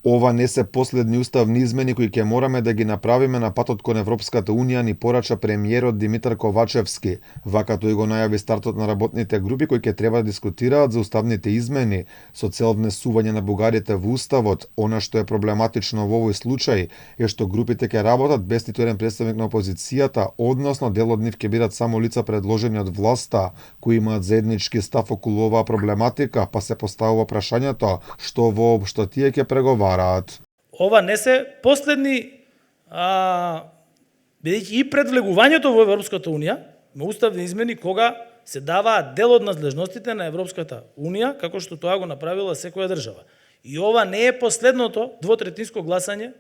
Ова не се последни уставни измени кои ќе мораме да ги направиме на патот кон Европската Унија, ни порача премиерот Димитар Ковачевски. Вака тој го најави стартот на работните групи кои ќе треба да дискутираат за уставните измени со цел внесување на бугарите во уставот. Она што е проблематично во овој случај е што групите ќе работат без ниту еден представник на опозицијата, односно дел од нив ќе бидат само лица предложени од власта кои имаат заеднички став околу оваа проблематика, па се поставува прашањето што воопшто тие ќе преговараат. Ова не се последни, бидејќи и пред влегувањето во Европската Унија, на уставни измени кога се даваат дел од надлежностите на Европската Унија, како што тоа го направила секоја држава. И ова не е последното двотретинско гласање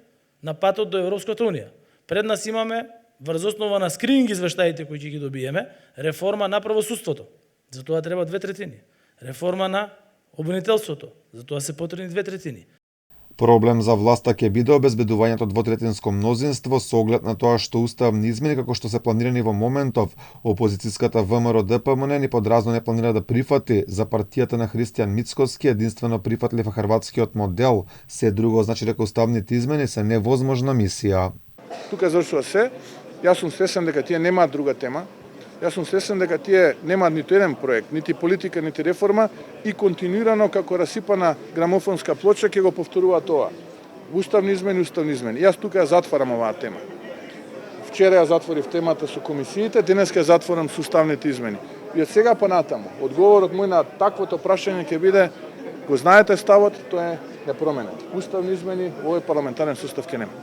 на патот до Европската Унија. Пред нас имаме, врз основа на скрининг извештаите кои ќе ги добиеме, реформа на правосудството. За тоа треба 2/3. Реформа на обвинителството. За тоа се потребни 2/3. Проблем за власта ќе биде обезбедувањето двотретинско мнозинство со оглед на тоа што уставни измени како што се планирани во моментов, опозицијската ВМРО ДПМН ни подразно не планира да прифати за партијата на Христијан Мицкоски единствено прифатлив хрватскиот модел, се друго значи дека уставните измени се невозможна мисија. Тука завршува се. Јас сум свесен дека тие немаат друга тема. Јас сум свесен дека тие немаат ниту еден проект, нити политика, нити реформа и континуирано како расипана грамофонска плоча ќе го повторуваат тоа. Уставни измени, уставни измени. Јас тука ја затварам оваа тема. Вчера ја затворив темата со комисиите, денес ќе затворам со уставните измени. И од сега па натаму, одговорот мој на таквото прашање ќе биде: го знаете ставот, тоа е непроменет. Уставни измени во овој парламентарен сустав ќе нема.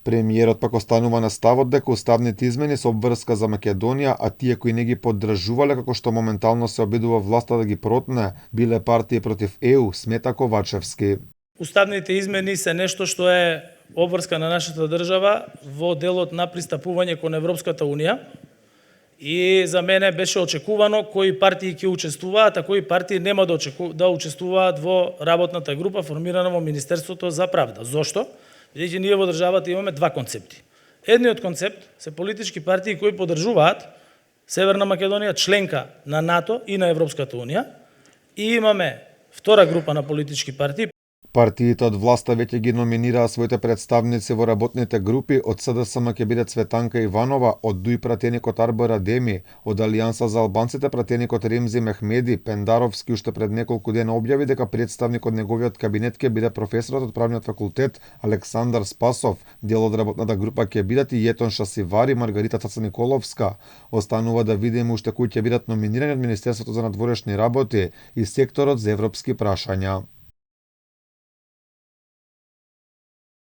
Премиерот пак останува на ставот дека уставните измени се обврска за Македонија, а тие кои не ги поддржувале како што моментално се обидува власта да ги протне, биле партии против ЕУ, смета Ковачевски. Уставните измени се нешто што е обврска на нашата држава во делот на пристапување кон Европската Унија. И за мене беше очекувано кои партии ќе учествуваат, а кои партии нема да учествуваат во работната група формирана во Министерството за правда. Зошто? Бидејќи ние во државата имаме два концепти. Едниот концепт се политички партии кои поддржуваат Северна Македонија членка на НАТО и на Европската Унија, и имаме втора група на политички партии. Партиите од власта веќе ги номинираа своите представници во работните групи. Од СДСМ ќе биде Цветанка Иванова, од ДУИ пратеникот Арбор Адеми, од Алијанса за албанците пратеникот Ремзи Мехмеди. Пендаровски уште пред неколку дена објави дека представник од неговиот кабинет ќе биде професорот од правниот факултет Александар Спасов. Дел од работната група ќе бидат и Јетон Шасивари, Маргарита Цацаниколовска. Останува да видиме уште кои ќе бидат номинирани од Министерството за надворешни работи и секторот за европски прашања.